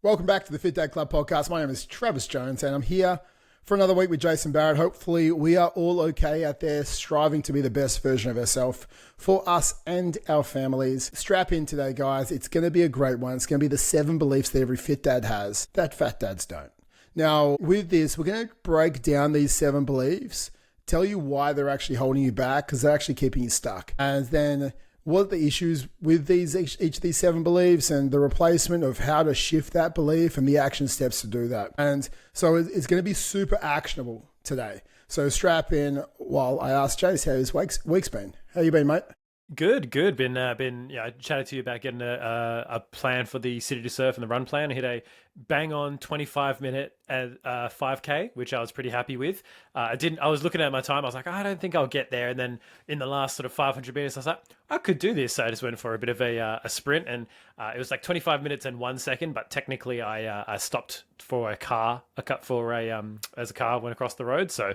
Welcome back to the Fit Dad Club podcast. My name is Travis Jones and I'm here for another week with Jason Barrett. Hopefully we are all okay out there striving to be the best version of ourselves for us and our families. Strap in today, guys. It's going to be a great one. It's going to be the 7 beliefs that every fit dad has that fat dads don't. Now, with this, we're going to break down these 7 beliefs, tell you why they're actually holding you back because they're actually keeping you stuck. And then what are the issues with each of these 7 beliefs and the replacement of how to shift that belief and the action steps to do that. And so it's going to be super actionable today. So strap in while I ask Jace how his week's been. How you been, mate? Good. Been I chatted to you about getting a plan for the City to Surf and the run plan. I hit a bang on 25-minute 5K, which I was pretty happy with. I was looking at my time. I was like, I don't think I'll get there. And then in the last sort of 500 meters, I was like, I could do this. So I just went for a bit of a sprint, and it was like 25 minutes and 1 second. But technically, I stopped for as a car went across the road. So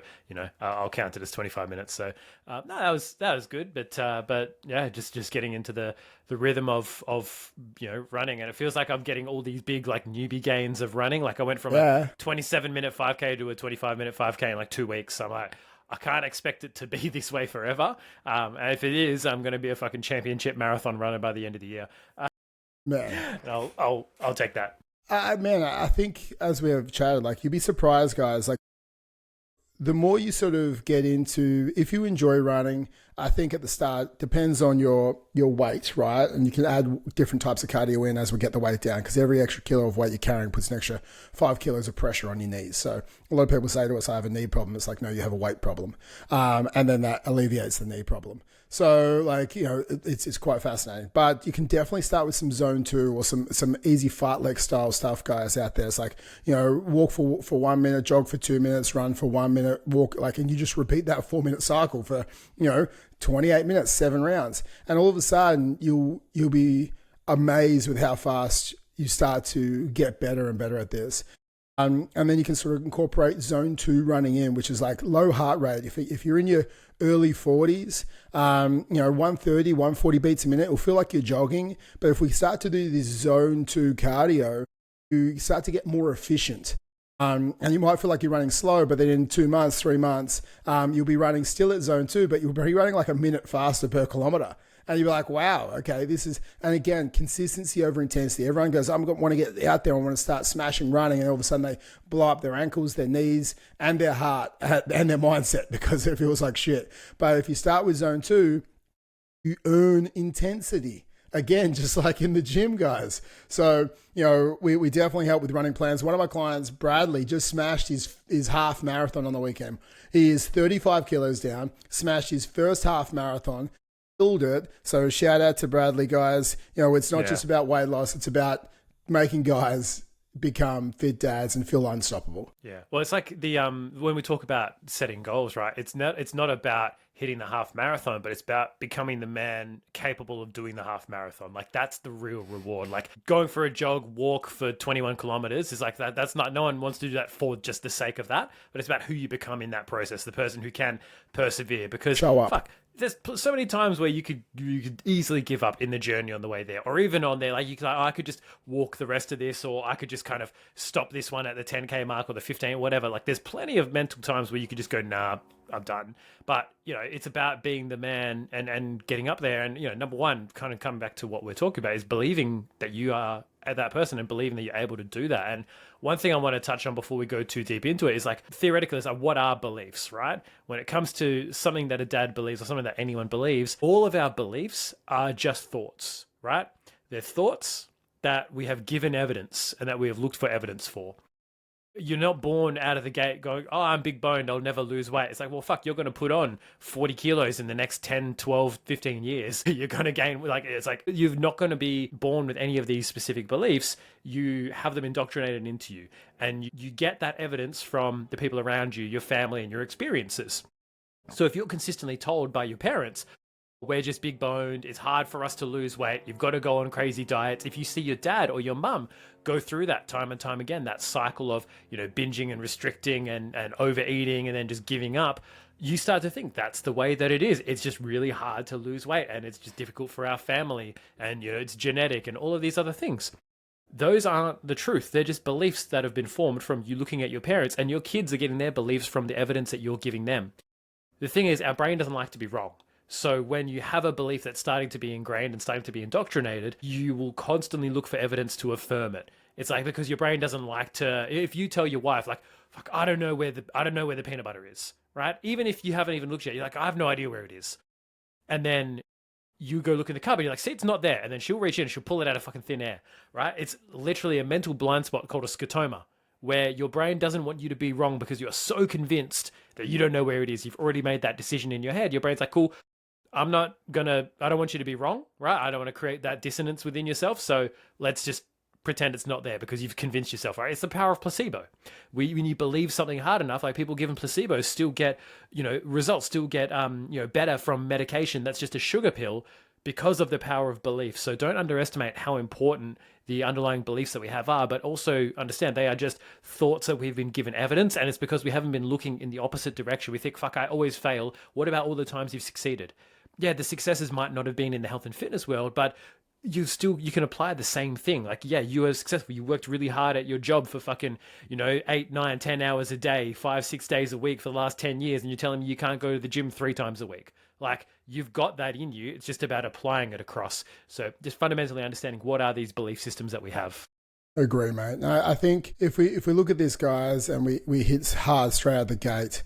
I'll count it as 25 minutes. So no, that was good. But yeah, just getting into the rhythm of running, and it feels like I'm getting all these big like newbie gains of running. Like I went from a 27-minute 5K to a 25-minute 5K in like 2 weeks. So I'm like, I can't expect it to be this way forever. And if it is, I'm going to be a fucking championship marathon runner by the end of the year. Man, I'll take that. Man, I think as we have chatted, like you'd be surprised, guys. Like the more you sort of get into, if you enjoy running, I think at the start depends on your weight, right? And you can add different types of cardio in as we get the weight down, because every extra kilo of weight you're carrying puts an extra 5 kilos of pressure on your knees. So a lot of people say to us, I have a knee problem. It's like, no, you have a weight problem. And then that alleviates the knee problem. So like, it's quite fascinating, but you can definitely start with some zone 2 or some easy fartlek style stuff, guys, out there. It's like, walk for 1 minute, jog for 2 minutes, run for 1 minute, walk, and you just repeat that 4-minute cycle for, 28 minutes, 7 rounds. And all of a sudden you'll be amazed with how fast you start to get better and better at this. And then you can sort of incorporate zone 2 running in, which is like low heart rate. If you're in your early 40s, 130, 140 beats a minute, it'll feel like you're jogging. But if we start to do this zone 2 cardio, you start to get more efficient. And you might feel like you're running slow, but then in 2 months, 3 months, you'll be running still at zone 2, but you'll be running like a minute faster per kilometer. And you'll be like, wow, okay, and again, consistency over intensity. Everyone goes, I want to get out there, I want to start smashing running. And all of a sudden they blow up their ankles, their knees, and their heart, and their mindset because it feels like shit. But if you start with zone 2, you earn intensity. Again, just like in the gym, guys. So, we definitely help with running plans. One of my clients, Bradley, just smashed his half marathon on the weekend. He is 35 kilos down, smashed his first half marathon, killed it. So shout out to Bradley, guys. It's not just about weight loss. It's about making guys become fit dads and feel unstoppable. Yeah. Well, it's like the when we talk about setting goals, right? It's not about hitting the half marathon, but it's about becoming the man capable of doing the half marathon. Like that's the real reward. Like going for a walk for 21 kilometers is like that. That's not, no one wants to do that for just the sake of that, but it's about who you become in that process, the person who can persevere. Because show up. Fuck, there's so many times where you could easily give up in the journey on the way there, or even on there. Like you could, I could just walk the rest of this, or I could just kind of stop this one at the 10K mark or the 15, whatever. Like there's plenty of mental times where you could just go, nah, I'm done. But it's about being the man and getting up there. And number one, kind of coming back to what we're talking about, is believing that you are that person and believing that you're able to do that. And one thing I want to touch on before we go too deep into it is like theoretically, it's like, what are beliefs, right? When it comes to something that a dad believes or something that anyone believes, all of our beliefs are just thoughts, right? They're thoughts that we have given evidence and that we have looked for evidence for. You're not born out of the gate going, oh, I'm big boned, I'll never lose weight. It's like, well, fuck, you're going to put on 40 kilos in the next 10, 12, 15 years. You're going to gain, it's like, you're not going to be born with any of these specific beliefs. You have them indoctrinated into you. And you get that evidence from the people around you, your family, and your experiences. So if you're consistently told by your parents, we're just big boned, it's hard for us to lose weight, you've got to go on crazy diets. If you see your dad or your mum go through that time and time again, that cycle of, binging and restricting and overeating and then just giving up, you start to think that's the way that it is. It's just really hard to lose weight and it's just difficult for our family and, it's genetic and all of these other things. those aren't the truth. They're just beliefs that have been formed from you looking at your parents, and your kids are getting their beliefs from the evidence that you're giving them. The thing is, our brain doesn't like to be wrong. So when you have a belief that's starting to be ingrained and starting to be indoctrinated, you will constantly look for evidence to affirm it. It's like, because your brain doesn't like to. If you tell your wife, like, "Fuck, I don't know where the peanut butter is," right? Even if you haven't even looked at it, you're like, "I have no idea where it is," and then you go look in the cupboard, you're like, "See, it's not there," and then she'll reach in and she'll pull it out of fucking thin air, right? It's literally a mental blind spot called a scotoma, where your brain doesn't want you to be wrong because you're so convinced that you don't know where it is. You've already made that decision in your head. Your brain's like, "Cool, I don't want you to be wrong, right? I don't want to create that dissonance within yourself. So let's just pretend it's not there because you've convinced yourself," right? It's the power of placebo. When you believe something hard enough, like people given placebos still get, results, still get, better from medication that's just a sugar pill because of the power of belief. So don't underestimate how important the underlying beliefs that we have are, but also understand they are just thoughts that we've been given evidence, and it's because we haven't been looking in the opposite direction. We think, "Fuck, I always fail." What about all the times you've succeeded? Yeah, the successes might not have been in the health and fitness world, but you can apply the same thing. Like, yeah, you were successful. You worked really hard at your job for fucking, 8, 9, 10 hours a day, 5, 6 days a week for the last 10 years. And you're telling me you can't go to the gym 3 times a week. Like, you've got that in you. It's just about applying it across. So just fundamentally understanding what are these belief systems that we have. Agree, mate. No, I think if we look at this, guys, and we hit hard straight out the gate,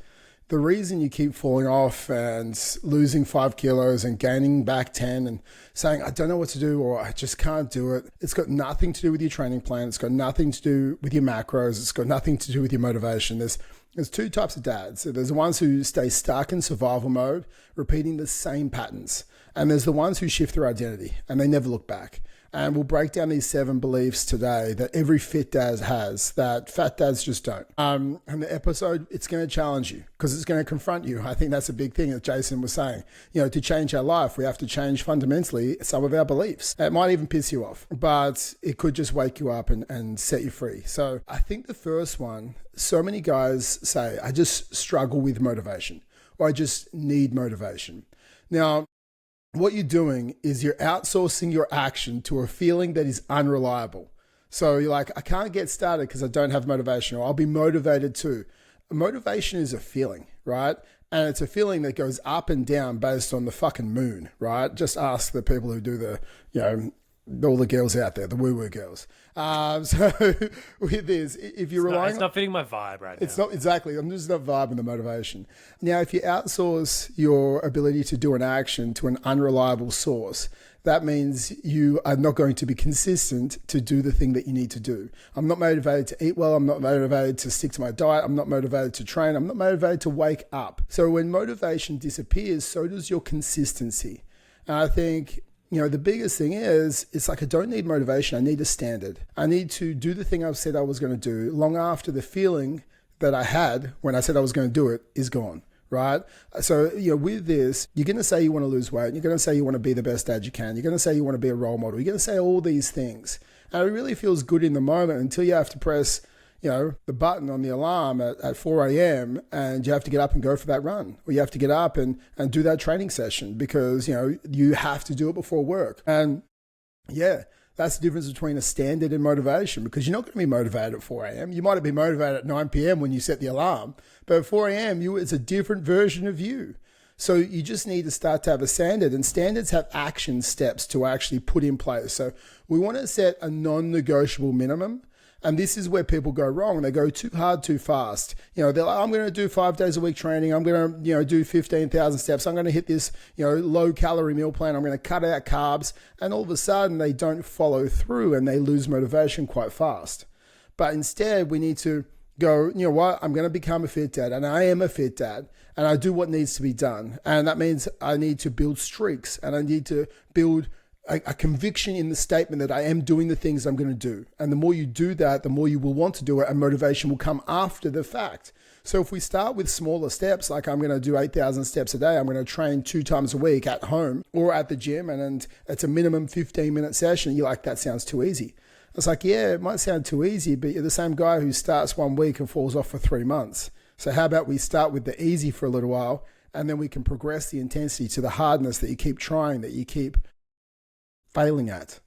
the reason you keep falling off and losing 5 kilos and gaining back 10 and saying, "I don't know what to do," or "I just can't do it," it's got nothing to do with your training plan. It's got nothing to do with your macros. It's got nothing to do with your motivation. There's 2 types of dads. So there's the ones who stay stuck in survival mode, repeating the same patterns. And there's the ones who shift their identity and they never look back. And we'll break down these 7 beliefs today that every fit dad has that fat dads just don't. And the episode, it's going to challenge you because it's going to confront you. I think that's a big thing that Jason was saying. To change our life, we have to change fundamentally some of our beliefs. It might even piss you off, but it could just wake you up and set you free. So I think the first one, so many guys say, "I just struggle with motivation," or "I just need motivation." Now, what you're doing is you're outsourcing your action to a feeling that is unreliable. So you're like, "I can't get started because I don't have motivation," or "I'll be motivated too." Motivation is a feeling, right? And it's a feeling that goes up and down based on the fucking moon, right? Just ask the people who do the, all the girls out there, the woo-woo girls. So with this, if you're relying... It's not fitting my vibe right now. It's not, exactly. I'm just not vibing the motivation. Now, if you outsource your ability to do an action to an unreliable source, that means you are not going to be consistent to do the thing that you need to do. I'm not motivated to eat well. I'm not motivated to stick to my diet. I'm not motivated to train. I'm not motivated to wake up. So when motivation disappears, so does your consistency. And I think... the biggest thing is, it's like, I don't need motivation. I need a standard. I need to do the thing I've said I was going to do long after the feeling that I had when I said I was going to do it is gone, right? So, with this, you're going to say you want to lose weight. You're going to say you want to be the best dad you can. You're going to say you want to be a role model. You're going to say all these things. And it really feels good in the moment until you have to press the button on the alarm at 4 a.m. and you have to get up and go for that run, or you have to get up and do that training session because, you have to do it before work. And yeah, that's the difference between a standard and motivation, because you're not going to be motivated at 4 a.m. You might be motivated at 9 p.m. when you set the alarm, but at 4 a.m. it's a different version of you. So you just need to start to have a standard, and standards have action steps to actually put in place. So we want to set a non-negotiable minimum. And this is where people go wrong. They go too hard, too fast. They're like, "I'm going to do 5 days a week training. I'm going to, do 15,000 steps. I'm going to hit this, low calorie meal plan. I'm going to cut out carbs." And all of a sudden they don't follow through and they lose motivation quite fast. But instead we need to go, "You know what? I'm going to become a fit dad, and I am a fit dad, and I do what needs to be done." And that means I need to build streaks, and I need to build a conviction in the statement that I am doing the things I'm going to do. And the more you do that, the more you will want to do it, and motivation will come after the fact. So if we start with smaller steps, like I'm going to do 8,000 steps a day, I'm going to train 2 times a week at home or at the gym, and it's a minimum 15-minute session. You're like, "That sounds too easy." It's like, yeah, it might sound too easy, but you're the same guy who starts 1 week and falls off for 3 months. So how about we start with the easy for a little while, and then we can progress the intensity to the hardness that you keep trying, that you keep failing at.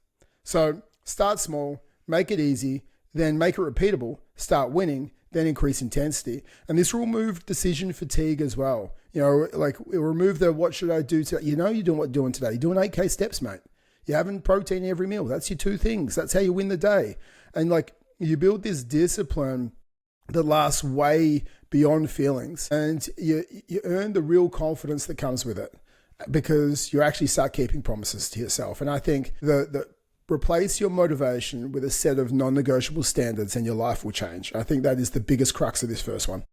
So start small, make it easy, then make it repeatable, start winning, then increase intensity. And this will remove decision fatigue as well. Like it will remove the what should I do today? You're doing what you're doing today. You're doing 8K steps, mate. You're having protein every meal. That's your two things. That's how you win the day. And like you build this discipline that lasts way beyond feelings, and you earn the real confidence that comes with it because you actually start keeping promises to yourself. And I think the replace your motivation with a set of non-negotiable standards and your life will change. I think that is the biggest crux of this first one.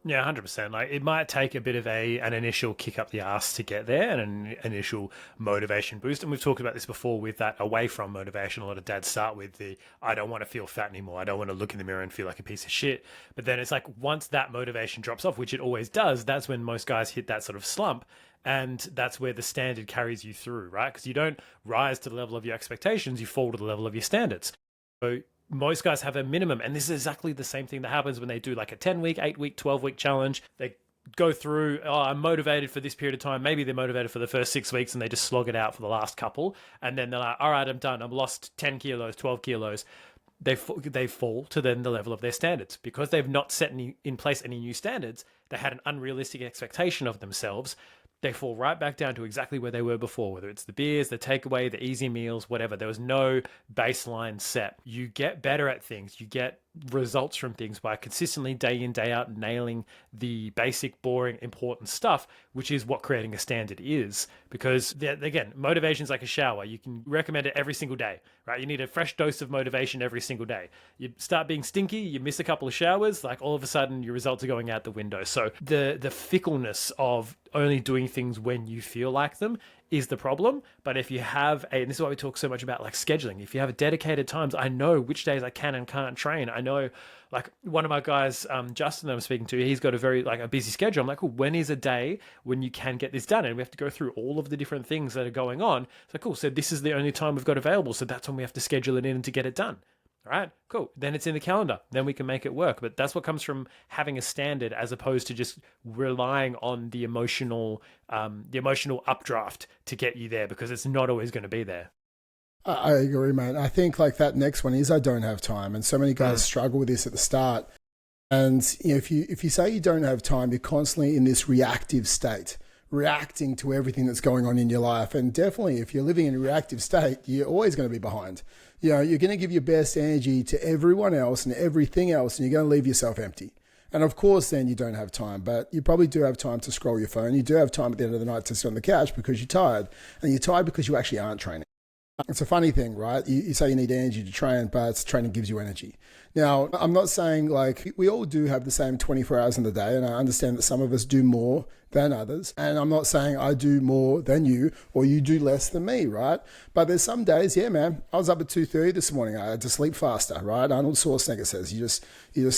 Yeah, 100%. Like it might take a bit of an initial kick up the arse to get there and an initial motivation boost. And we've talked about this before with that away from motivation. A lot of dads start with the, I don't want to feel fat anymore. I don't want to look in the mirror and feel like a piece of shit. But then it's like once that motivation drops off, which it always does, that's when most guys hit that sort of slump. And that's where the standard carries you through, right? Because you don't rise to the level of your expectations, you fall to the level of your standards. So most guys have a minimum, and this is exactly the same thing that happens when they do like a 10-week, 8-week, 12-week challenge. They go through, I'm motivated for this period of time. Maybe they're motivated for the first 6 weeks and they just slog it out for the last couple. And then they're like, all right, I'm done. I've lost 10 kilos, 12 kilos. They fall to then the level of their standards. Because they've not set in place any new standards, they had an unrealistic expectation of themselves. They fall right back down to exactly where they were before, whether it's the beers, the takeaway, the easy meals, whatever. There was no baseline set. You get better at things. You get results from things by consistently day in, day out, nailing the basic, boring, important stuff, which is what creating a standard is. Because again, motivation is like a shower. You can recommend it every single day, right? You need a fresh dose of motivation every single day. You start being stinky, you miss a couple of showers, like all of a sudden your results are going out the window. So the fickleness of only doing things when you feel like them is the problem. But if you have and this is why we talk so much about like scheduling, if you have a dedicated times, I know which days I can and can't train. I know like one of my guys, Justin that I'm speaking to, he's got a very like a busy schedule. I'm like, cool, when is a day when you can get this done? And we have to go through all of the different things that are going on. So cool, so this is the only time we've got available. So that's when we have to schedule it in to get it done. All right, cool. Then it's in the calendar. Then we can make it work. But that's what comes from having a standard as opposed to just relying on the emotional updraft to get you there, because it's not always going to be there. I agree, mate. I think like that next one is I don't have time. And so many guys struggle with this at the start. And if you say you don't have time, you're constantly in this reactive state, reacting to everything that's going on in your life. And definitely if you're living in a reactive state, you're always going to be behind. You're going to give your best energy to everyone else and everything else, and you're going to leave yourself empty. And of course, then you don't have time, but you probably do have time to scroll your phone. You do have time at the end of the night to sit on the couch because you're tired, and you're tired because you actually aren't training. It's a funny thing, right? You say you need energy to train, but training gives you energy. Now, I'm not saying like we all do have the same 24 hours in the day, and I understand that some of us do more than others. And I'm not saying I do more than you or you do less than me, right? But there's some days, yeah, man, I was up at 2:30 this morning. I had to sleep faster, right? Arnold Schwarzenegger says you just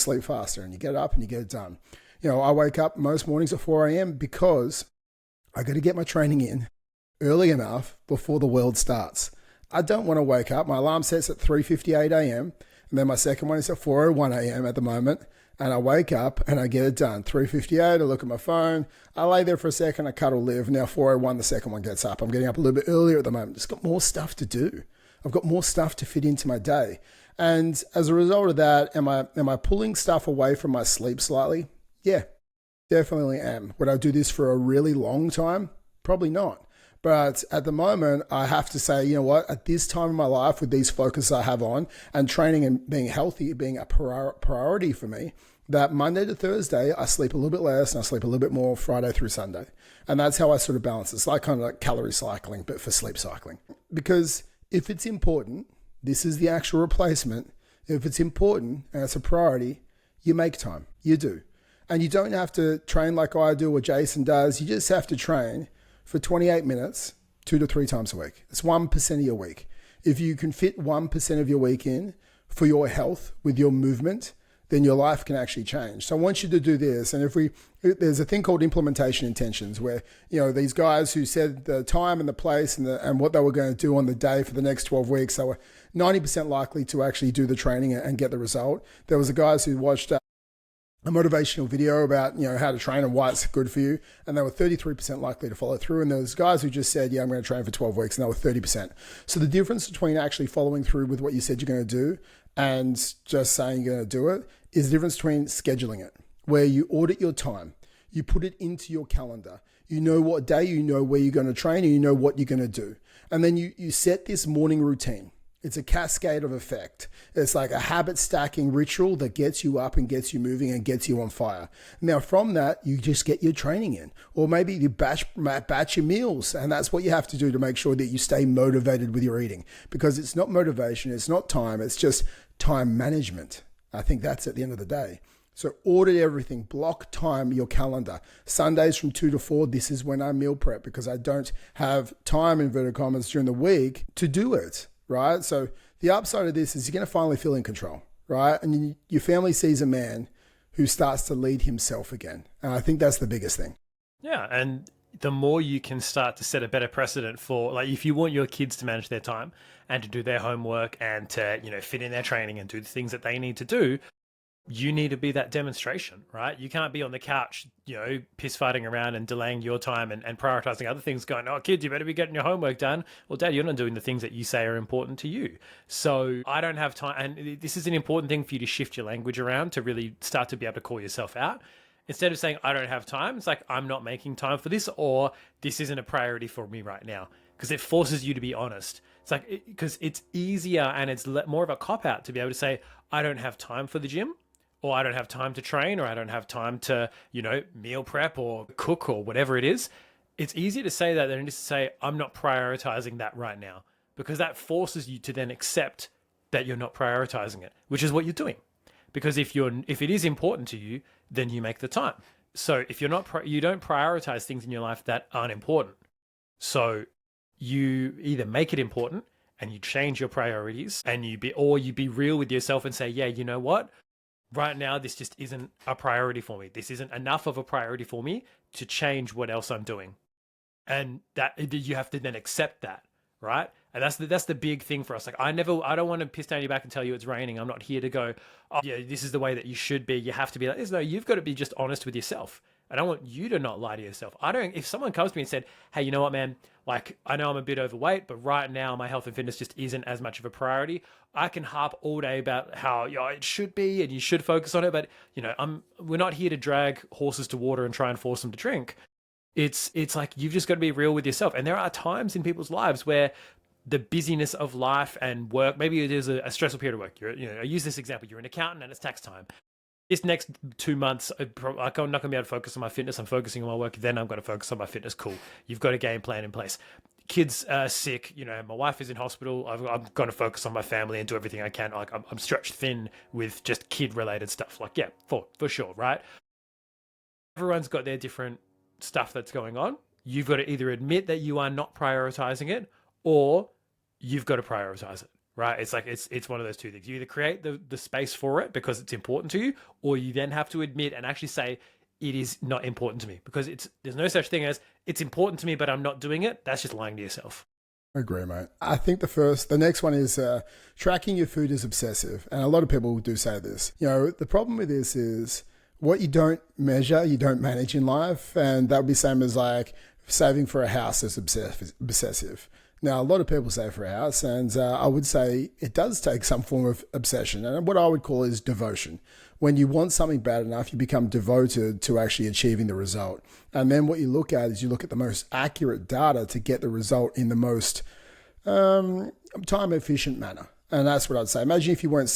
sleep faster and you get up and you get it done. I wake up most mornings at 4 a.m. because I got to get my training in early enough before the world starts. I don't want to wake up. My alarm sets at 3:58 a.m. and then my second one is at 4:01 a.m. at the moment. And I wake up and I get it done. 3:58, I look at my phone. I lay there for a second, I cuddle live. Now 4:01, the second one gets up. I'm getting up a little bit earlier at the moment. Just got more stuff to do. I've got more stuff to fit into my day. And as a result of that, am I pulling stuff away from my sleep slightly? Yeah, definitely am. Would I do this for a really long time? Probably not. But at the moment, I have to say, you know what, at this time in my life with these focuses I have on and training and being healthy being a priority for me, that Monday to Thursday, I sleep a little bit less and I sleep a little bit more Friday through Sunday. And that's how I sort of balance. It's like kind of like calorie cycling, but for sleep cycling. Because if it's important, this is the actual replacement. If it's important and it's a priority, you make time. You do. And you don't have to train like I do or Jason does. You just have to train for 28 minutes, 2 to 3 times a week. It's 1% of your week. If you can fit 1% of your week in for your health with your movement, then your life can actually change. So I want you to do this. And there's a thing called implementation intentions where, these guys who said the time and the place and what they were going to do on the day for the next 12 weeks, they were 90% likely to actually do the training and get the result. There was the guys who watched a motivational video about, how to train and why it's good for you. And they were 33% likely to follow through. And there was guys who just said, yeah, I'm going to train for 12 weeks. And they were 30%. So the difference between actually following through with what you said you're going to do and just saying you're going to do it is the difference between scheduling it, where you audit your time, you put it into your calendar, you know what day, you know where you're going to train, and you know what you're going to do. And then you set this morning routine. It's a cascade of effect. It's like a habit stacking ritual that gets you up and gets you moving and gets you on fire. Now, from that, you just get your training in, or maybe you batch your meals. And that's what you have to do to make sure that you stay motivated with your eating, because it's not motivation. It's not time. It's just time management. I think that's at the end of the day. So audit everything, block time, your calendar. Sundays from 2 to 4, this is when I meal prep, because I don't have time, inverted commas, during the week to do it. Right? So the upside of this is you're going to finally feel in control, right? And your family sees a man who starts to lead himself again. And I think that's the biggest thing. Yeah. And the more you can start to set a better precedent for, like, if you want your kids to manage their time and to do their homework and to, fit in their training and do the things that they need to do, you need to be that demonstration, right? You can't be on the couch, piss fighting around and delaying your time and prioritizing other things, going, oh, kids, you better be getting your homework done. Well, Dad, you're not doing the things that you say are important to you. So I don't have time. And this is an important thing for you to shift your language around to really start to be able to call yourself out. Instead of saying, I don't have time, it's like, I'm not making time for this, or this isn't a priority for me right now. Because it forces you to be honest. It's like, because it's easier and it's more of a cop-out to be able to say, I don't have time for the gym, or I don't have time to train, or I don't have time to, meal prep or cook or whatever it is. It's easier to say that than it is to say, I'm not prioritizing that right now, because that forces you to then accept that you're not prioritizing it, which is what you're doing. Because if it is important to you, then you make the time. So if you don't prioritize things in your life that aren't important. So you either make it important and you change your priorities, and you be real with yourself and say, yeah, you know what? Right now, this just isn't a priority for me. This isn't enough of a priority for me to change what else I'm doing. And that you have to then accept that, right? And that's the big thing for us. Like, I don't want to piss down your back and tell you it's raining. I'm not here to go, oh yeah, this is the way that you should be. You have to be like this. No, you've got to be just honest with yourself. And I want you to not lie to yourself. If someone comes to me and said, hey, you know what, man? Like, I know I'm a bit overweight, but right now my health and fitness just isn't as much of a priority. I can harp all day about how it should be and you should focus on it. But, we're not here to drag horses to water and try and force them to drink. It's like, you've just got to be real with yourself. And there are times in people's lives where the busyness of life and work, maybe it is a stressful period of work. I use this example. You're an accountant and it's tax time. This next 2 months, I'm not going to be able to focus on my fitness. I'm focusing on my work. Then I'm going to focus on my fitness. Cool. You've got a game plan in place. Kids are sick. My wife is in hospital. I'm going to focus on my family and do everything I can. Like, I'm stretched thin with just kid-related stuff. Like, yeah, for sure, right? Everyone's got their different stuff that's going on. You've got to either admit that you are not prioritizing it, or you've got to prioritize it. Right? It's like, it's one of those two things. You either create the space for it because it's important to you, or you then have to admit and actually say, it is not important to me, because there's no such thing as it's important to me, but I'm not doing it. That's just lying to yourself. I agree, mate. I think the next one is tracking your food is obsessive. And a lot of people do say this. The problem with this is what you don't measure, you don't manage in life. And that would be the same as like saving for a house is obsessive. Now, a lot of people save for a house, and I would say it does take some form of obsession, and what I would call is devotion. When you want something bad enough, you become devoted to actually achieving the result. And then what you look at is you look at the most accurate data to get the result in the most time-efficient manner. And that's what I'd say. Imagine if you weren't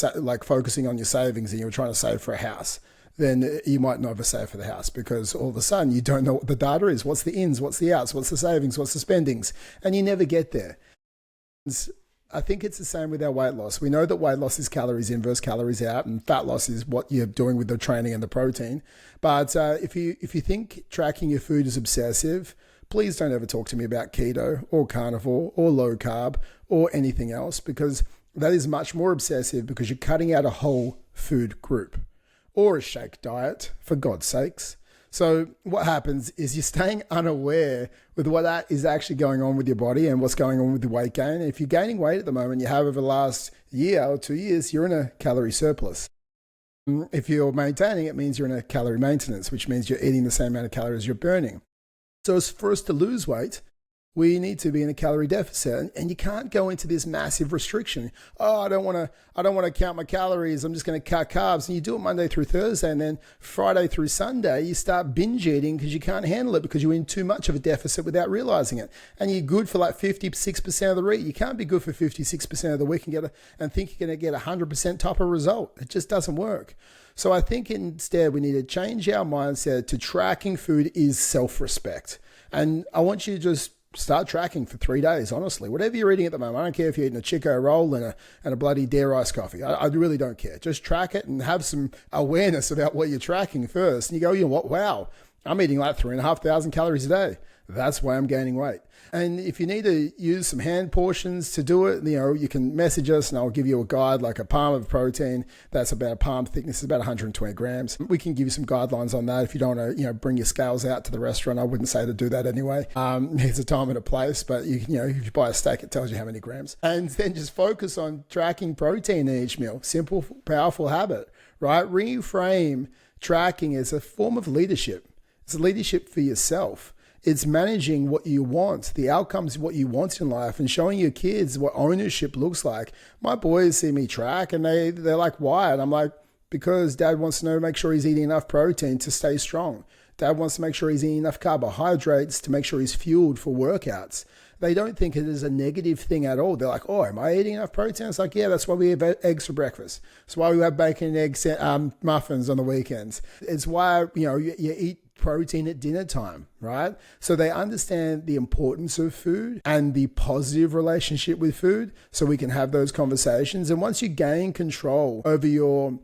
focusing on your savings and you were trying to save for a house. Then you might never save for the house, because all of a sudden you don't know what the data is. What's the ins? What's the outs? What's the savings? What's the spendings? And you never get there. I think it's the same with our weight loss. We know that weight loss is calories in versus calories out, and fat loss is what you're doing with the training and the protein. But if you think tracking your food is obsessive, please don't ever talk to me about keto or carnivore or low carb or anything else, because that is much more obsessive, because you're cutting out a whole food group. Or a shake diet, for God's sakes. So what happens is you're staying unaware with what that is actually going on with your body and what's going on with the weight gain. If you're gaining weight at the moment, you have over the last year or 2 years, you're in a calorie surplus. If you're maintaining, it means you're in a calorie maintenance, which means you're eating the same amount of calories you're burning. So as for us to lose weight, We need to be in a calorie deficit, and you can't go into this massive restriction. Oh, I don't want to count my calories. I'm just going to cut carbs. And you do it Monday through Thursday, and then Friday through Sunday, you start binge eating because you can't handle it because you're in too much of a deficit without realizing it. And you're good for like 56% of the week. You can't be good for 56% of the week and think you're going to get 100% type of result. It just doesn't work. So I think instead we need to change our mindset to tracking food is self-respect. And I want you to just start tracking for 3 days, honestly. Whatever you're eating at the moment, I don't care if you're eating a Chico roll and a bloody dare iced coffee. I really don't care. Just track it and have some awareness about what you're tracking first. And you go, you know what? Wow, I'm eating like 3,500 calories a day. That's why I'm gaining weight. And if you need to use some hand portions to do it, you can message us and I'll give you a guide, like a palm of protein. That's about a palm thickness, is about 120 grams. We can give you some guidelines on that. If you don't want to, bring your scales out to the restaurant, I wouldn't say to do that anyway. It's a time and a place, but if you buy a steak, it tells you how many grams. And then just focus on tracking protein in each meal. Simple, powerful habit, right? Reframe tracking as a form of leadership. It's leadership for yourself. It's managing what you want, the outcomes of what you want in life, and showing your kids what ownership looks like. My boys see me track and they're like, why? And I'm like, because dad wants to make sure he's eating enough protein to stay strong. Dad wants to make sure he's eating enough carbohydrates to make sure he's fueled for workouts. They don't think it is a negative thing at all. They're like, oh, am I eating enough protein? It's like, yeah, that's why we have eggs for breakfast. It's why we have bacon and eggs, muffins on the weekends. It's why, you eat protein at dinner time, right? So they understand the importance of food and the positive relationship with food, so we can have those conversations. And once you gain control over your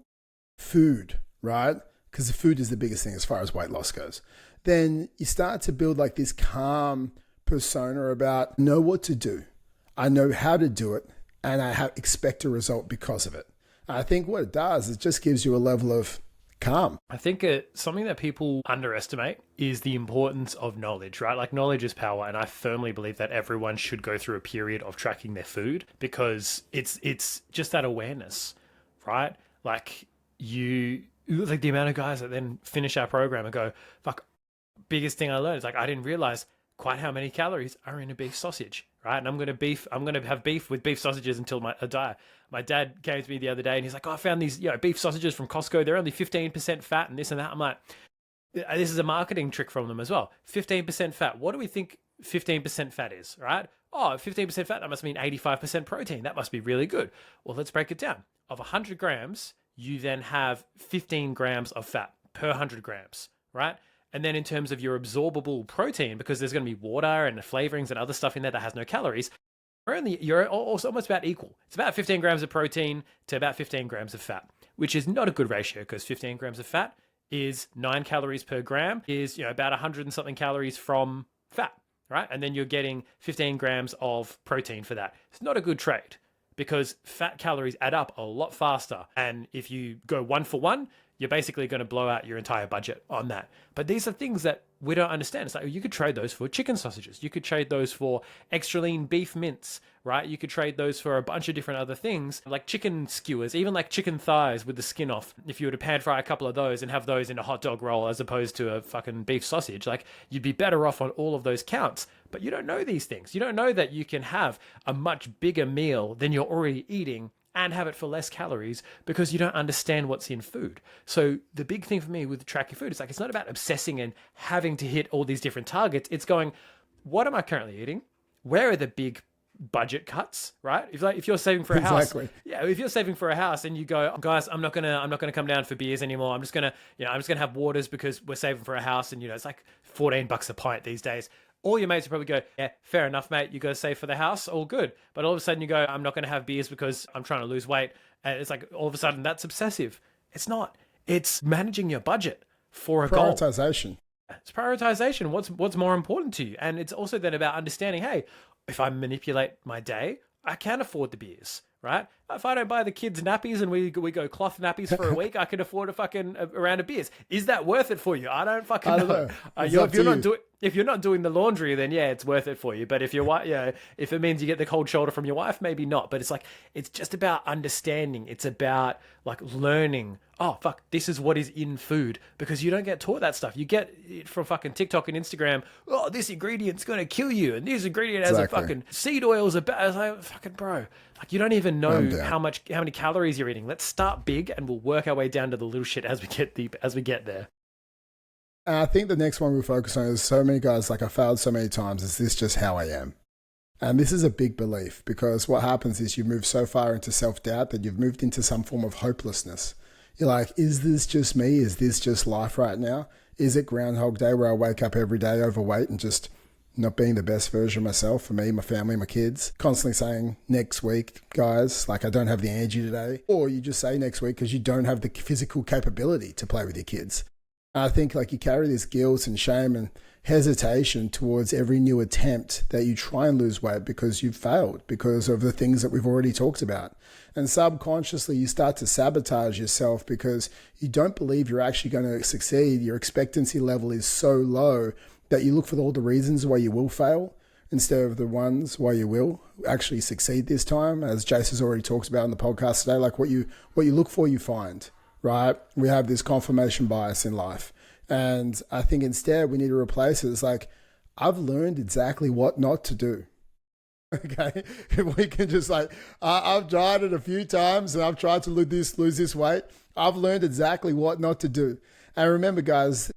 food, right? Because the food is the biggest thing as far as weight loss goes, then you start to build like this calm persona about know what to do. I know how to do it, and I expect a result because of it. I think what it does is it just gives you a level of calm. I think something that people underestimate is the importance of knowledge, right? Like, knowledge is power, and I firmly believe that everyone should go through a period of tracking their food, because it's just that awareness, right? Like the amount of guys that then finish our program and go, fuck, biggest thing I learned is like, I didn't realize quite how many calories are in a beef sausage, right? And I'm going to have beef with beef sausages until I die. My dad came to me the other day and he's like, oh, I found these beef sausages from Costco. They're only 15% fat and this and that. I'm like, this is a marketing trick from them as well. 15% fat. What do we think 15% fat is, right? Oh, 15% fat, that must mean 85% protein. That must be really good. Well, let's break it down. Of 100 grams, you then have 15 grams of fat per 100 grams, right? And then in terms of your absorbable protein, because there's going to be water and flavorings and other stuff in there that has no calories, you're also almost about equal. It's about 15 grams of protein to about 15 grams of fat, which is not a good ratio, because 15 grams of fat is 9 calories per gram, is about 100 and something calories from fat, right? And then you're getting 15 grams of protein for that. It's not a good trade, because fat calories add up a lot faster. And if you go 1 for 1, you're basically going to blow out your entire budget on that. But these are things that we don't understand. It's like, you could trade those for chicken sausages. You could trade those for extra lean beef mince, right? You could trade those for a bunch of different other things, like chicken skewers, even like chicken thighs with the skin off. If you were to pan fry a couple of those and have those in a hot dog roll as opposed to a fucking beef sausage, like, you'd be better off on all of those counts. But you don't know these things. You don't know that you can have a much bigger meal than you're already eating and have it for less calories, because you don't understand what's in food. So the big thing for me with tracking food is like, it's not about obsessing and having to hit all these different targets. It's going, what am I currently eating? Where are the big budget cuts, right? If you're saving for a house, if you're saving for a house and you go, guys, I'm not gonna come down for beers anymore. I'm just gonna have waters because we're saving for a house, and it's like $14 a pint these days. All your mates will probably go, yeah, fair enough, mate. You got to save for the house, all good. But all of a sudden you go, I'm not going to have beers because I'm trying to lose weight. And it's like, all of a sudden that's obsessive. It's not. It's managing your budget for a goal. Prioritization. It's prioritization. What's more important to you? And it's also then about understanding, hey, if I manipulate my day, I can afford the beers, right? If I don't buy the kids nappies and we go cloth nappies for a week, I can afford a round of beers. Is that worth it for you? I don't fucking I know. don't know. If you're not doing the laundry, then yeah, it's worth it for you. But if your wife, yeah, if it means you get the cold shoulder from your wife, maybe not. But it's like, it's just about understanding. It's about like learning. Oh fuck, this is what is in food, because you don't get taught that stuff. You get it from fucking TikTok and Instagram. Oh, this ingredient's gonna kill you, and this ingredient has a fucking seed oils. It's like, fucking bro, like you don't even know how many calories you're eating. Let's start big, and we'll work our way down to the little shit as we get deep, as we get there. And I think the next one we focus on is so many guys, like I failed so many times. Is this just how I am? And this is a big belief, because what happens is you move so far into self-doubt that you've moved into some form of hopelessness. You're like, is this just me? Is this just life right now? Is it Groundhog Day where I wake up every day overweight and just not being the best version of myself for me, my family, my kids? Constantly saying next week, guys, like I don't have the energy today. Or you just say next week because you don't have the physical capability to play with your kids. I think like you carry this guilt and shame and hesitation towards every new attempt that you try and lose weight, because you've failed because of the things that we've already talked about. And subconsciously you start to sabotage yourself because you don't believe you're actually going to succeed. Your expectancy level is so low that you look for all the reasons why you will fail instead of the ones why you will actually succeed this time. As Jace has already talked about in the podcast today, like what you look for, you find. Right? We have this confirmation bias in life. And I think instead we need to replace it. It's like, I've learned exactly what not to do. Okay? If we can just like, I've tried it a few times and I've tried to lose this weight. I've learned exactly what not to do. And remember, guys,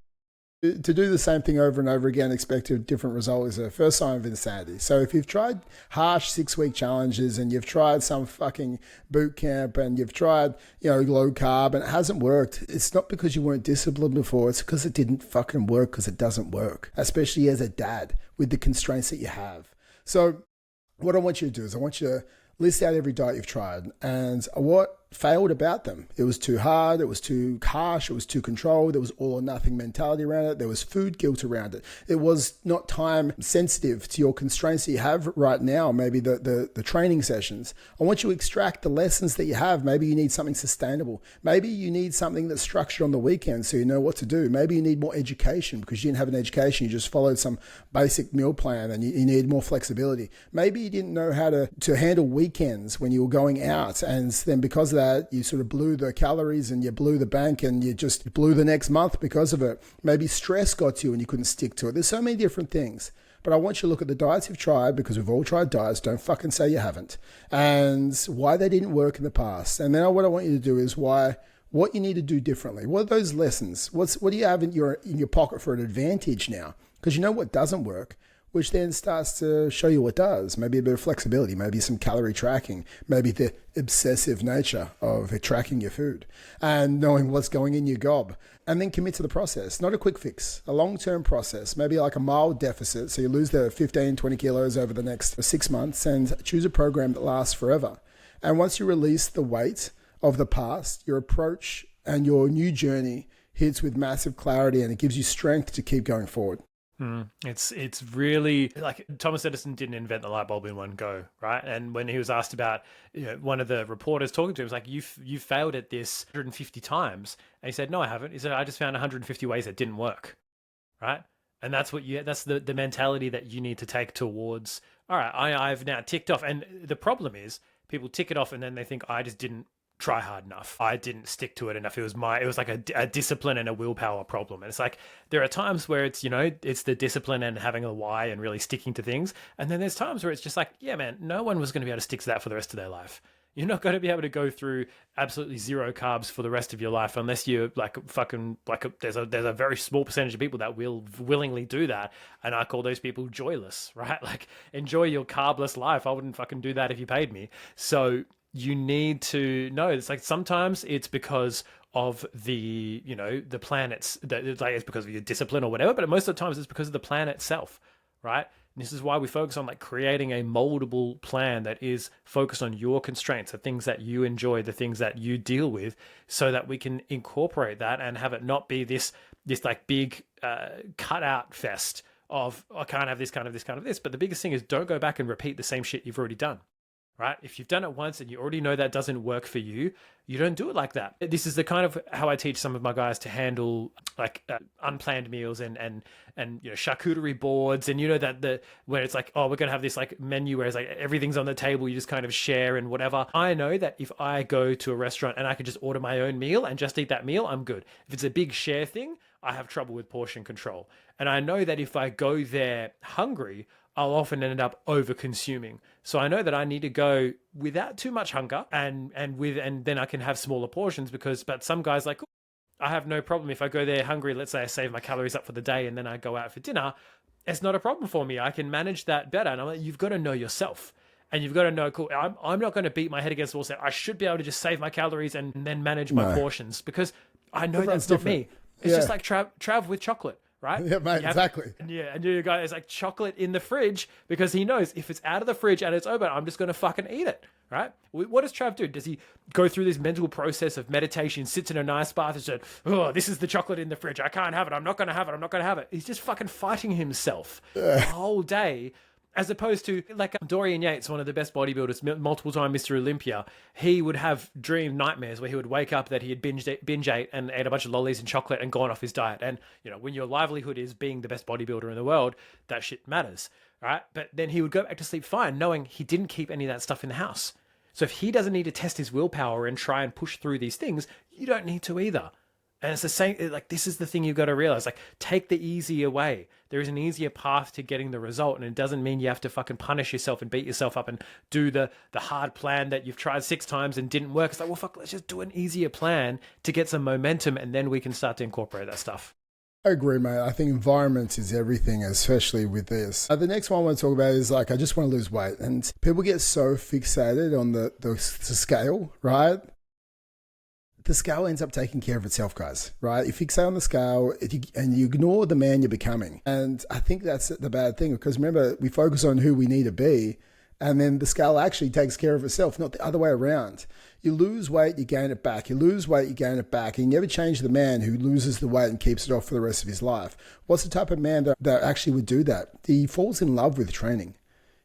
to do the same thing over and over again, expect a different result, is a first sign of insanity. So if you've tried harsh 6-week challenges and you've tried some fucking boot camp and you've tried, low carb and it hasn't worked, it's not because you weren't disciplined before. It's because it didn't fucking work, because it doesn't work, especially as a dad with the constraints that you have. So what I want you to do is I want you to list out every diet you've tried and what failed about them. It was too hard, it was too harsh, it was too controlled, there was all or nothing mentality around it, there was food guilt around it, it was not time sensitive to your constraints that you have right now, maybe the training sessions. I want you to extract the lessons that you have. Maybe you need something sustainable. Maybe you need something that's structured on the weekend so you know what to do. Maybe you need more education because you didn't have an education, you just followed some basic meal plan and you need more flexibility. Maybe you didn't know how to handle weekends when you were going out, and then because of that you sort of blew the calories and you blew the bank and you just blew the next month because of it. Maybe stress got to you and you couldn't stick to it. There's so many different things. But I want you to look at the diets you've tried, because we've all tried diets. Don't fucking say you haven't. And why they didn't work in the past. And then what I want you to do is what you need to do differently. What are those lessons? What do you have in your pocket for an advantage now? Because you know what doesn't work, which then starts to show you what does. Maybe a bit of flexibility, maybe some calorie tracking, maybe the obsessive nature of tracking your food and knowing what's going in your gob. And then commit to the process, not a quick fix, a long-term process, maybe like a mild deficit. So you lose the 15, 20 kilos over the next 6 months and choose a program that lasts forever. And once you release the weight of the past, your approach and your new journey hits with massive clarity, and it gives you strength to keep going forward. It's really like Thomas Edison didn't invent the light bulb in one go, right? And when he was asked about, one of the reporters talking to him was like, you failed at this 150 times. And he said, no, I haven't. He said, I just found 150 ways that didn't work, right? And that's that's the mentality that you need to take towards, all right, I've now ticked off. And the problem is people tick it off and then they think, I just didn't try hard enough. I didn't stick to it enough. It was like a discipline and a willpower problem. And it's like, there are times where it's, it's the discipline and having a why and really sticking to things. And then there's times where it's just like, yeah, man, no one was going to be able to stick to that for the rest of their life. You're not going to be able to go through absolutely zero carbs for the rest of your life unless you're there's a very small percentage of people that will willingly do that. And I call those people joyless, right? Like, enjoy your carbless life. I wouldn't fucking do that if you paid me. So you need to know, it's like sometimes it's because of the plan, it's because of your discipline or whatever, but most of the times it's because of the plan itself, right? And this is why we focus on like creating a moldable plan that is focused on your constraints, the things that you enjoy, the things that you deal with, so that we can incorporate that and have it not be this like big cutout fest of, I can't have this, can't have this, can't have this. But the biggest thing is, don't go back and repeat the same shit you've already done. right? If you've done it once and you already know that doesn't work for you, you don't do it like that. This is the kind of how I teach some of my guys to handle like unplanned meals and charcuterie boards, and that where it's like, oh, we're gonna have this like menu where it's like everything's on the table, you just kind of share and whatever. I know that if I go to a restaurant and I can just order my own meal and just eat that meal, I'm good. If it's a big share thing, I have trouble with portion control. And I know that if I go there hungry, I'll often end up over consuming. So I know that I need to go without too much hunger and then I can have smaller portions but some guys like, I have no problem if I go there hungry. Let's say I save my calories up for the day and then I go out for dinner. It's not a problem for me. I can manage that better. And I'm like, you've got to know yourself. And you've got to know, cool, I'm not going to beat my head against the wall saying I should be able to just save my calories and then manage my portions, because I know that's not me. It's just like Trav with chocolate. Right? Yeah, mate, exactly. And you guys like chocolate in the fridge because he knows if it's out of the fridge and it's open, I'm just going to fucking eat it. Right? What does Trav do? Does he go through this mental process of meditation, sits in a nice bath and says, oh, this is the chocolate in the fridge. I can't have it. I'm not going to have it. I'm not going to have it. He's just fucking fighting himself the whole day. As opposed to like Dorian Yates, one of the best bodybuilders, multiple time Mr. Olympia, he would have nightmares where he would wake up that he had binge ate and ate a bunch of lollies and chocolate and gone off his diet. And, when your livelihood is being the best bodybuilder in the world, that shit matters, right? But then he would go back to sleep fine, knowing he didn't keep any of that stuff in the house. So if he doesn't need to test his willpower and try and push through these things, you don't need to either. And it's the same, like, this is the thing you've got to realize. Like, take the easier way. There is an easier path to getting the result. And it doesn't mean you have to fucking punish yourself and beat yourself up and do the hard plan that you've tried 6 times and didn't work. It's like, well, fuck, let's just do an easier plan to get some momentum. And then we can start to incorporate that stuff. I agree, mate. I think environment is everything, especially with this. The next one I want to talk about is like, I just want to lose weight. And people get so fixated on the scale, right? The scale ends up taking care of itself, guys, right? You fixate on the scale and you ignore the man you're becoming. And I think that's the bad thing, because remember, we focus on who we need to be, and then the scale actually takes care of itself, not the other way around. You lose weight, you gain it back. You lose weight, you gain it back. And you never change the man who loses the weight and keeps it off for the rest of his life. What's the type of man that actually would do that? He falls in love with training.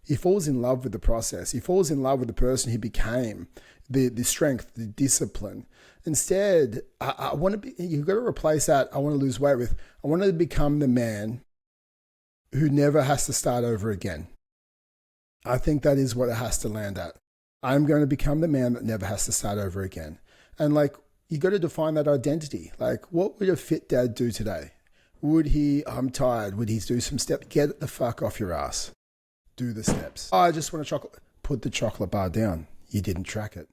He falls in love with the process. He falls in love with the person he became, the strength, the discipline. Instead, I want to be, you've got to replace that, I want to lose weight, with, I want to become the man who never has to start over again. I think that is what it has to land at. I'm going to become the man that never has to start over again. And like, you got to define that identity. Like, what would a fit dad do today? Would he, I'm tired, would he do some steps? Get the fuck off your ass. Do the steps. Oh, I just want a chocolate. Put the chocolate bar down. You didn't track it.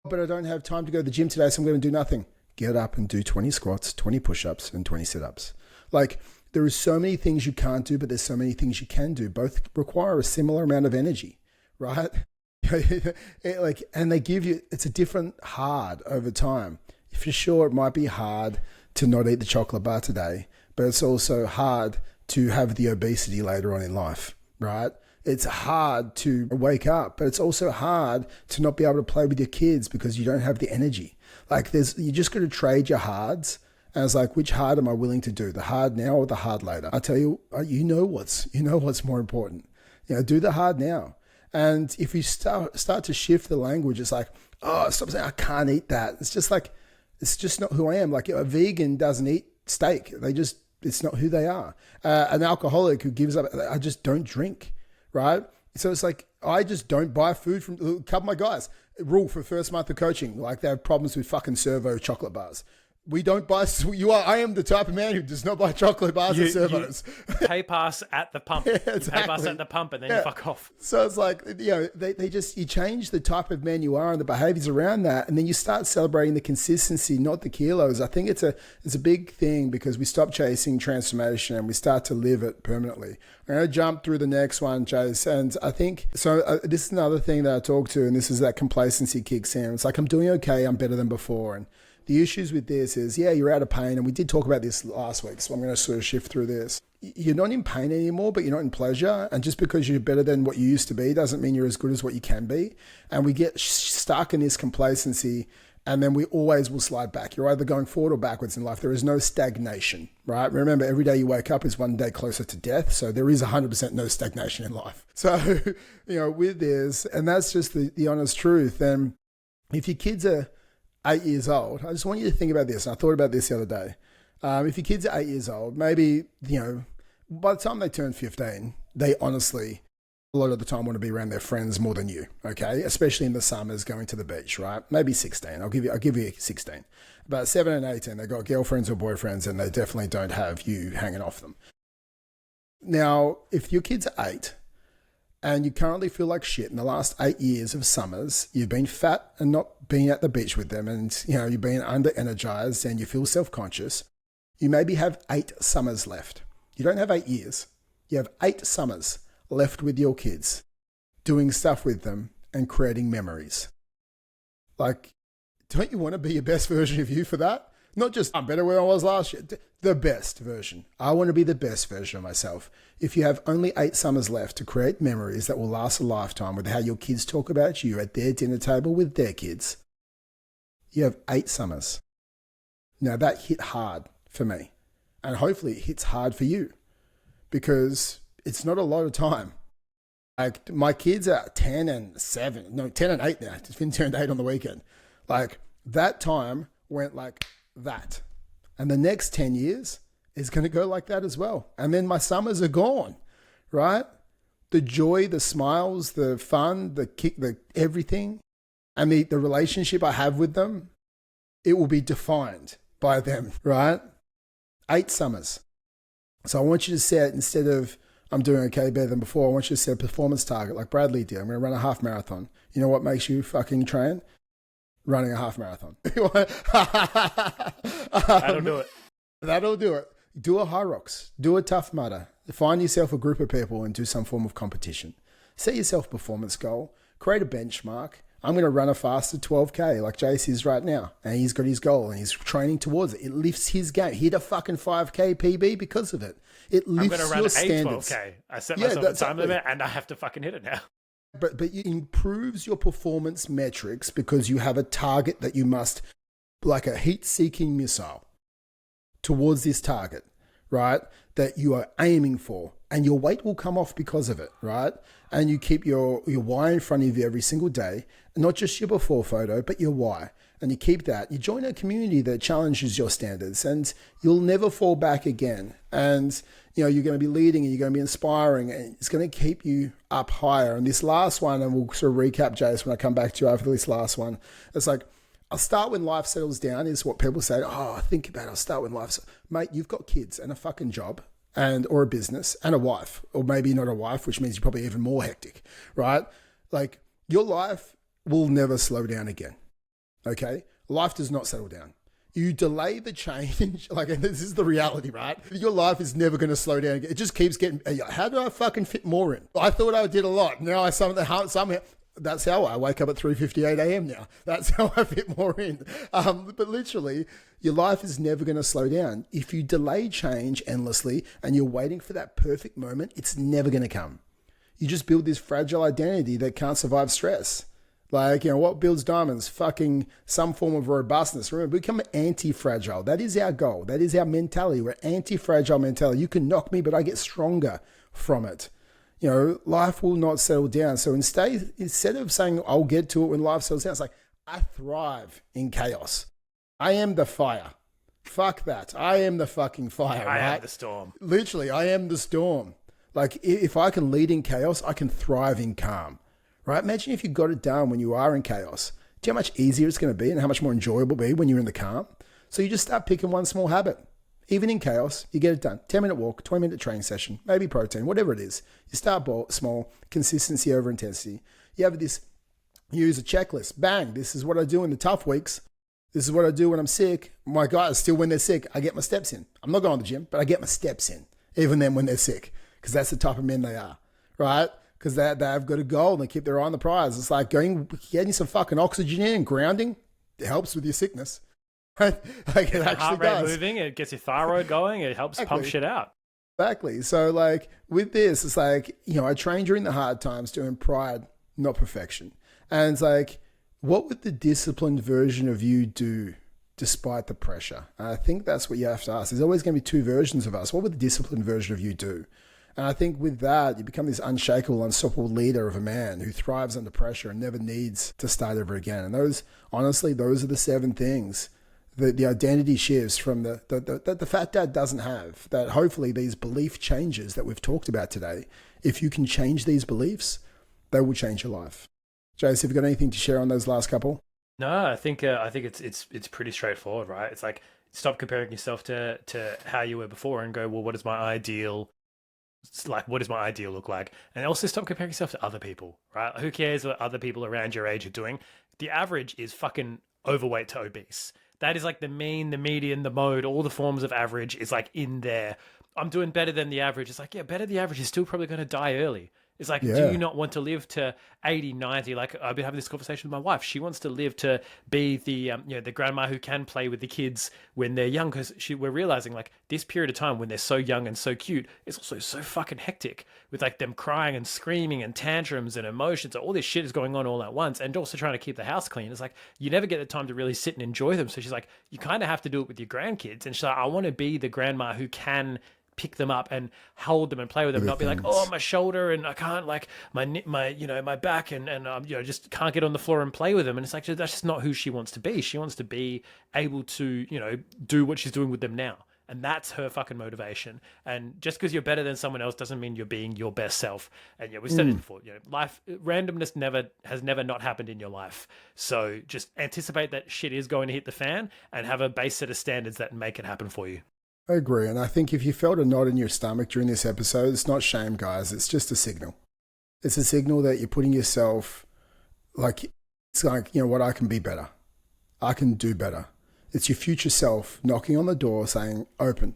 But I don't have time to go to the gym today, so I'm going to do nothing. Get up and do 20 squats, 20 push-ups, and 20 sit-ups. Like, there are so many things you can't do, but there's so many things you can do. Both require a similar amount of energy, right? And they give you, it's a different hard over time. For sure, it might be hard to not eat the chocolate bar today, but it's also hard to have the obesity later on in life, right? It's hard to wake up, but it's also hard to not be able to play with your kids because you don't have the energy. Like, you just got to trade your hards. And it's like, which hard am I willing to do? The hard now or the hard later? I tell you, you know what's more important. Do the hard now. And if you start to shift the language, it's like, oh, stop saying I can't eat that. It's just like, it's just not who I am. Like, a vegan doesn't eat steak. It's not who they are. An alcoholic who gives up, I just don't drink. Right? So it's like, I just don't buy food from a couple of my guys. Rule for first month of coaching, like, they have problems with fucking servo chocolate bars. We don't buy, I am the type of man who does not buy chocolate bars and servos. You pay pass at the pump. Yeah, exactly. You pay pass at the pump and then you fuck off. So it's like, you change the type of man you are and the behaviors around that. And then you start celebrating the consistency, not the kilos. I think it's a big thing, because we stop chasing transformation and we start to live it permanently. I'm going to jump through the next one, Chase. And I think, this is another thing that I talk to, and this is that complacency kicks in. It's like, I'm doing okay. I'm better than before. And the issues with this is, you're out of pain. And we did talk about this last week, so I'm going to sort of shift through this. You're not in pain anymore, but you're not in pleasure. And just because you're better than what you used to be doesn't mean you're as good as what you can be. And we get stuck in this complacency. And then we always will slide back. You're either going forward or backwards in life. There is no stagnation, right? Remember, every day you wake up is one day closer to death. So there is 100% no stagnation in life. So, with this, and that's just the honest truth. And if your kids are 8 years old, I just want you to think about this. And I thought about this the other day. If your kids are 8 years old, maybe, by the time they turn 15, they honestly, a lot of the time, want to be around their friends more than you, okay? Especially in the summers going to the beach, right? Maybe 16. I'll give you 16. About 7 and 18, they've got girlfriends or boyfriends, and they definitely don't have you hanging off them. Now, if your kids are 8 and you currently feel like shit in the last 8 years of summers, you've been fat and not been at the beach with them, and you've been under-energized and you feel self-conscious, you maybe have 8 summers left. You don't have 8 years. You have 8 summers left with your kids, doing stuff with them and creating memories. Like, don't you want to be your best version of you for that? Not just, I'm better where I was last year. The best version. I want to be the best version of myself. If you have only 8 summers left to create memories that will last a lifetime with how your kids talk about you at their dinner table with their kids, you have 8 summers. Now that hit hard for me. And hopefully it hits hard for you, because it's not a lot of time. Like, my kids are 10 and 8 now. It's been turned 8 on the weekend. Like, that time went like that. And the next 10 years is going to go like that as well. And then my summers are gone, right? The joy, the smiles, the fun, the kick, the everything, and the relationship I have with them, it will be defined by them, right? 8 summers. So I want you to set, instead of I'm doing okay better than before, I want you to set a performance target like Bradley did. I'm going to run a half marathon. You know what makes you fucking train? Running a half marathon. That'll do it. That'll do it. Do a high rocks. Do a tough mudder. Find yourself a group of people and do some form of competition. Set yourself a performance goal. Create a benchmark. I'm going to run a faster 12K like Jace is right now. And he's got his goal and he's training towards it. It lifts his game. Hit a fucking 5K PB because of it. It lifts your standards. I'm going to run a 12K. I set myself a time limit and I have to fucking hit it now. But it improves your performance metrics because you have a target that you must, like a heat-seeking missile, towards this target, right? That you are aiming for. And your weight will come off because of it, right? And you keep your why in front of you every single day, not just your before photo, but your why. And you keep that. You join a community that challenges your standards, and you'll never fall back again. And you're going to be leading, and you're going to be inspiring, and it's going to keep you up higher. And this last one, and we'll sort of recap, Jace, when I come back to you after this last one. It's like, I'll start when life settles down, is what people say. Oh, think about it. I'll start when life. Mate, you've got kids and a fucking job, or a business and a wife, or maybe not a wife, which means you're probably even more hectic, right? Like, your life will never slow down again. Okay? Life does not settle down. You delay the change, like, and this is the reality, right? Your life is never going to slow down again. It just keeps getting, how do I fucking fit more in? I thought I did a lot. Now I somehow, that's how I wake up at 3:58 a.m. now. That's how I fit more in. But literally, your life is never going to slow down. If you delay change endlessly and you're waiting for that perfect moment, it's never going to come. You just build this fragile identity that can't survive stress. Like, what builds diamonds? Fucking some form of robustness. Remember, become anti-fragile. That is our goal. That is our mentality. We're anti-fragile mentality. You can knock me, but I get stronger from it. Life will not settle down. So instead of saying, I'll get to it when life settles down, it's like, I thrive in chaos. I am the fire. Fuck that. I am the fucking fire, right? I am the storm. Literally, I am the storm. Like, if I can lead in chaos, I can thrive in calm. Right? Imagine if you got it done when you are in chaos. Do you know how much easier it's going to be and how much more enjoyable it'll be when you're in the calm? So you just start picking one small habit. Even in chaos, you get it done. 10-minute walk, 20-minute training session, maybe protein, whatever it is. You start small, consistency over intensity. You use a checklist. Bang, this is what I do in the tough weeks. This is what I do when I'm sick. My guys, still when they're sick, I get my steps in. I'm not going to the gym, but I get my steps in, even then when they're sick, because that's the type of men they are, right? Because they've got a goal and they keep their eye on the prize. It's like getting some fucking oxygen in and grounding. It helps with your sickness. Like, it actually heart rate does. moving, it gets your thyroid going, it helps pump shit out. Exactly. So like with this, it's like, I train during the hard times doing pride, not perfection. And it's like, What would the disciplined version of you do despite the pressure? And I think that's what you have to ask. There's always going to be two versions of us. What would the disciplined version of you do? And I think with that, you become this unshakable, unstoppable leader of a man who thrives under pressure and never needs to start over again. And those, honestly, those are the 7 things, the identity shifts from the fat dad doesn't have, that hopefully these belief changes that we've talked about today, if you can change these beliefs, they will change your life. Jace, have you got anything to share on those last couple? No, I think it's pretty straightforward, right? It's like stop comparing yourself to how you were before and go, well, what is my ideal? What does my ideal look like? And also stop comparing yourself to other people, right? Who cares what other people around your age are doing? The average is fucking overweight to obese. That is like the mean, the median, the mode, all the forms of average is like in there. I'm doing better than the average. It's like, yeah, better than the average is still probably going to die early. It's like, do Yeah. you not want to live to 80, 90? Like I've been having this conversation with my wife. She wants to live to be the, the grandma who can play with the kids when they're young. Because we're realizing like this period of time when they're so young and so cute, it's also so fucking hectic with like them crying and screaming and tantrums and emotions. All this shit is going on all at once, and also trying to keep the house clean. It's like you never get the time to really sit and enjoy them. So she's like, you kind of have to do it with your grandkids. And she's like, I want to be the grandma who can pick them up and hold them and play with them, not be like, oh, my shoulder and I can't, like my back and just can't get on the floor and play with them. And it's like, that's just not who she wants to be. She wants to be able to, do what she's doing with them now. And that's her fucking motivation. And just because you're better than someone else doesn't mean you're being your best self. And we said it before, life randomness has never not happened in your life. So just anticipate that shit is going to hit the fan and have a base set of standards that make it happen for you. I agree. And I think if you felt a knot in your stomach during this episode, it's not shame, guys. It's just a signal. It's a signal that you're putting yourself like, it's like, what, I can be better. I can do better. It's your future self knocking on the door saying, open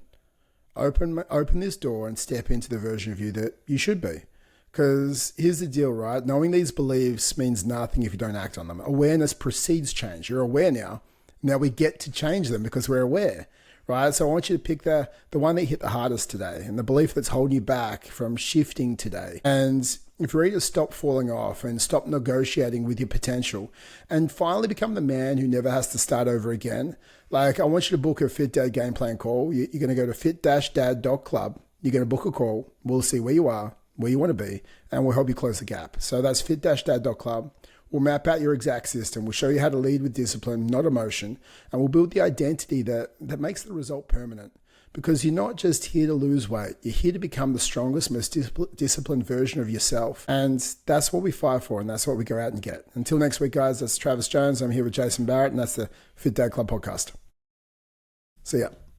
this door and step into the version of you that you should be. Because here's the deal, right? Knowing these beliefs means nothing if you don't act on them. Awareness precedes change. You're aware now. Now we get to change them because we're aware. Right, so I want you to pick the one that hit the hardest today and the belief that's holding you back from shifting today. And if you're ready to stop falling off and stop negotiating with your potential and finally become the man who never has to start over again, like I want you to book a Fit Dad game plan call. You're going to go to fit-dad.club. You're going to book a call. We'll see where you are, where you want to be, and we'll help you close the gap. So that's fit-dad.club. We'll map out your exact system. We'll show you how to lead with discipline, not emotion. And we'll build the identity that makes the result permanent. Because you're not just here to lose weight. You're here to become the strongest, most disciplined version of yourself. And that's what we fight for, and that's what we go out and get. Until next week, guys, that's Travis Jones. I'm here with Jason Barrett, and that's the Fit Dad Club podcast. See ya.